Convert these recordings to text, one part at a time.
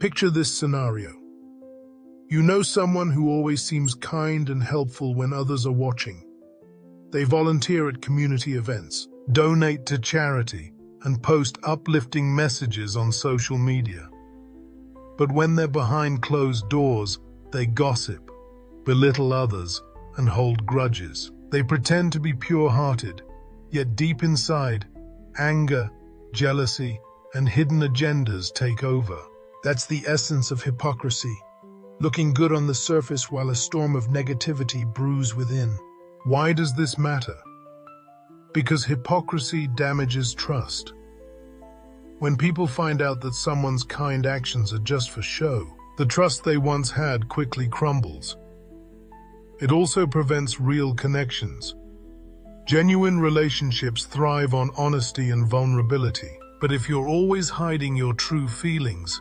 Picture this scenario. You know someone who always seems kind and helpful when others are watching. They volunteer at community events, donate to charity, and post uplifting messages on social media. But when they're behind closed doors, they gossip, belittle others, and hold grudges. They pretend to be pure-hearted, yet deep inside, anger, jealousy, and hidden agendas take over. That's the essence of hypocrisy, looking good on the surface while a storm of negativity brews within. Why does this matter? Because hypocrisy damages trust. When people find out that someone's kind actions are just for show, the trust they once had quickly crumbles. It also prevents real connections. Genuine relationships thrive on honesty and vulnerability. But if you're always hiding your true feelings,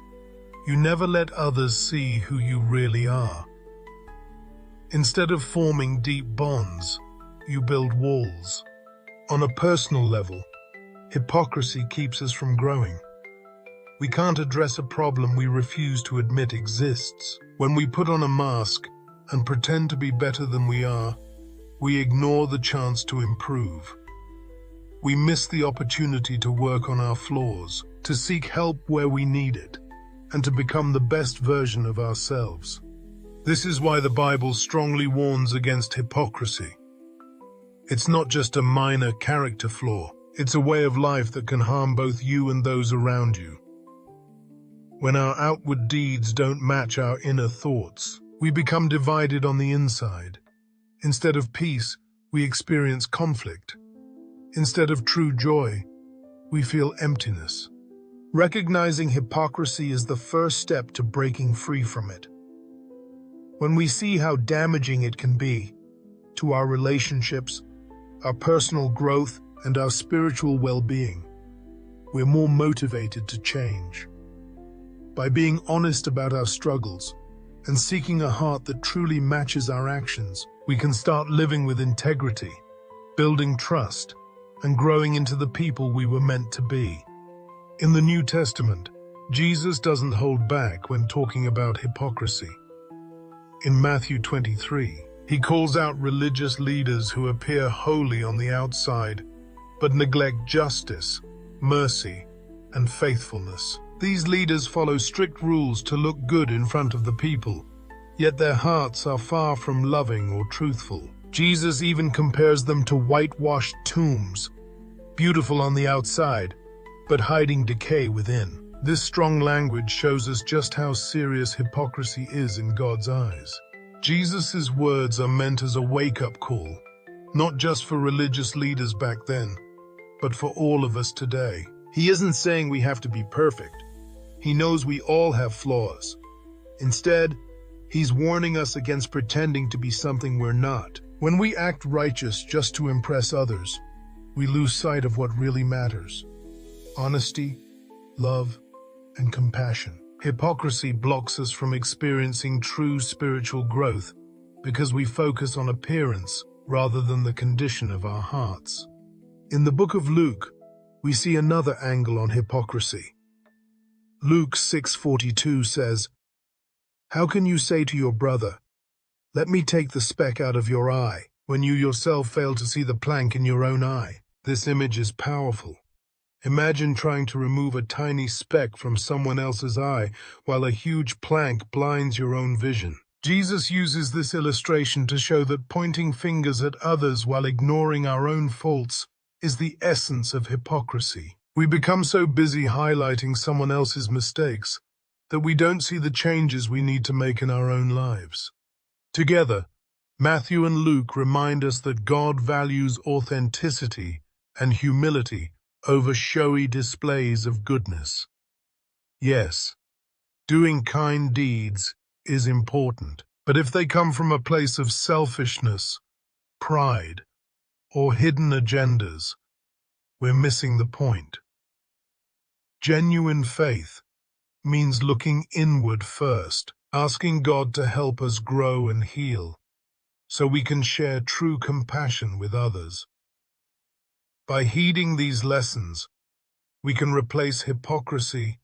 you never let others see who you really are. Instead of forming deep bonds, you build walls. On a personal level, hypocrisy keeps us from growing. We can't address a problem we refuse to admit exists. When we put on a mask and pretend to be better than we are, we ignore the chance to improve. We miss the opportunity to work on our flaws, to seek help where we need it, and to become the best version of ourselves. This is why the Bible strongly warns against hypocrisy. It's not just a minor character flaw, it's a way of life that can harm both you and those around you. When our outward deeds don't match our inner thoughts, we become divided on the inside. Instead of peace, we experience conflict. Instead of true joy, we feel emptiness. Recognizing hypocrisy is the first step to breaking free from it. When we see how damaging it can be to our relationships, our personal growth, and our spiritual well-being, we're more motivated to change. By being honest about our struggles and seeking a heart that truly matches our actions, we can start living with integrity, building trust, and growing into the people we were meant to be. In the New Testament, Jesus doesn't hold back when talking about hypocrisy. In Matthew 23, he calls out religious leaders who appear holy on the outside, but neglect justice, mercy, and faithfulness. These leaders follow strict rules to look good in front of the people, yet their hearts are far from loving or truthful. Jesus even compares them to whitewashed tombs, beautiful on the outside, but hiding decay within. This strong language shows us just how serious hypocrisy is in God's eyes. Jesus' words are meant as a wake-up call, not just for religious leaders back then, but for all of us today. He isn't saying we have to be perfect. He knows we all have flaws. Instead, he's warning us against pretending to be something we're not. When we act righteous just to impress others, we lose sight of what really matters: honesty, love, and compassion. Hypocrisy blocks us from experiencing true spiritual growth because we focus on appearance rather than the condition of our hearts. In the book of Luke, we see another angle on hypocrisy. Luke 6:42 says, "How can you say to your brother, 'Let me take the speck out of your eye,' when you yourself fail to see the plank in your own eye?" This image is powerful. Imagine trying to remove a tiny speck from someone else's eye while a huge plank blinds your own vision. Jesus uses this illustration to show that pointing fingers at others while ignoring our own faults is the essence of hypocrisy. We become so busy highlighting someone else's mistakes that we don't see the changes we need to make in our own lives. Together, Matthew and Luke remind us that God values authenticity and humility over showy displays of goodness. Yes, doing kind deeds is important, but if they come from a place of selfishness, pride, or hidden agendas, we're missing the point. Genuine faith means looking inward first, asking God to help us grow and heal, so we can share true compassion with others. By heeding these lessons, we can replace hypocrisy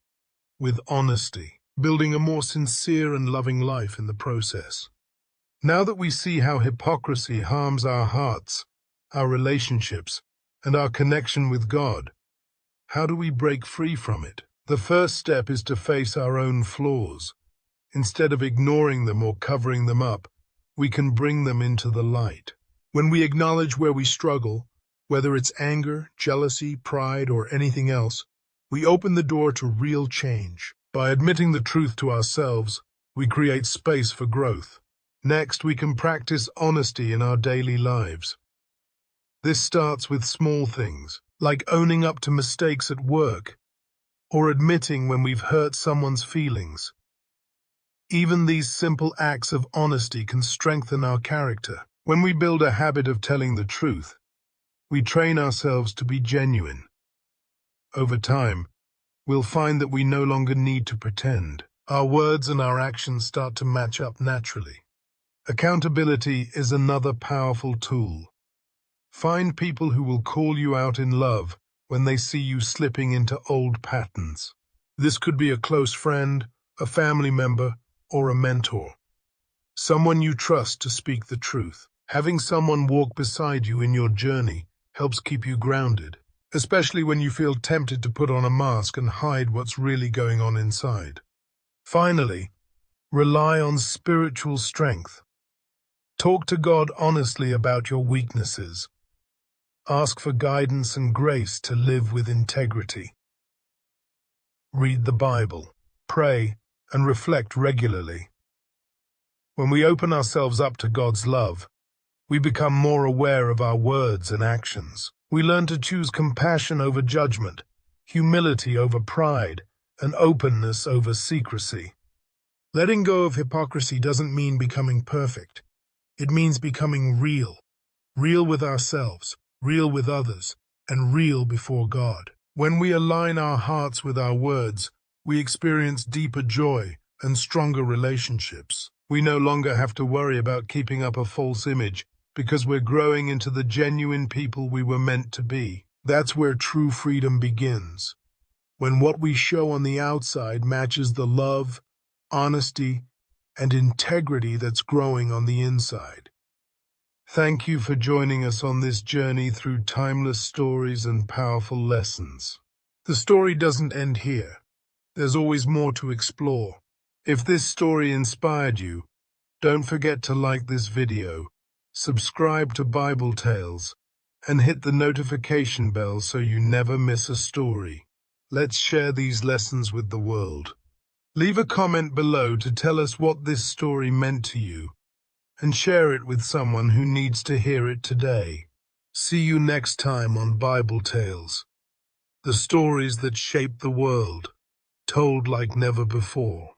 with honesty, building a more sincere and loving life in the process. Now that we see how hypocrisy harms our hearts, our relationships, and our connection with God, how do we break free from it? The first step is to face our own flaws. Instead of ignoring them or covering them up, we can bring them into the light. When we acknowledge where we struggle, whether it's anger, jealousy, pride, or anything else, we open the door to real change. By admitting the truth to ourselves, we create space for growth. Next, we can practice honesty in our daily lives. This starts with small things, like owning up to mistakes at work, or admitting when we've hurt someone's feelings. Even these simple acts of honesty can strengthen our character. When we build a habit of telling the truth, we train ourselves to be genuine. Over time, we'll find that we no longer need to pretend. Our words and our actions start to match up naturally. Accountability is another powerful tool. Find people who will call you out in love when they see you slipping into old patterns. This could be a close friend, a family member, or a mentor. Someone you trust to speak the truth. Having someone walk beside you in your journey helps keep you grounded, especially when you feel tempted to put on a mask and hide what's really going on inside. Finally, rely on spiritual strength. Talk to God honestly about your weaknesses. Ask for guidance and grace to live with integrity. Read the Bible, pray, and reflect regularly. When we open ourselves up to God's love, we become more aware of our words and actions. We learn to choose compassion over judgment, humility over pride, and openness over secrecy. Letting go of hypocrisy doesn't mean becoming perfect. It means becoming real. Real with ourselves, real with others, and real before God. When we align our hearts with our words, we experience deeper joy and stronger relationships. We no longer have to worry about keeping up a false image because we're growing into the genuine people we were meant to be. That's where true freedom begins. When what we show on the outside matches the love, honesty, and integrity that's growing on the inside. Thank you for joining us on this journey through timeless stories and powerful lessons. The story doesn't end here. There's always more to explore. If this story inspired you, don't forget to like this video, subscribe to BibleTales, and hit the notification bell so you never miss a story. Let's share these lessons with the world. Leave a comment below to tell us what this story meant to you, and share it with someone who needs to hear it today. See you next time on BibleTales, the stories that shape the world, told like never before.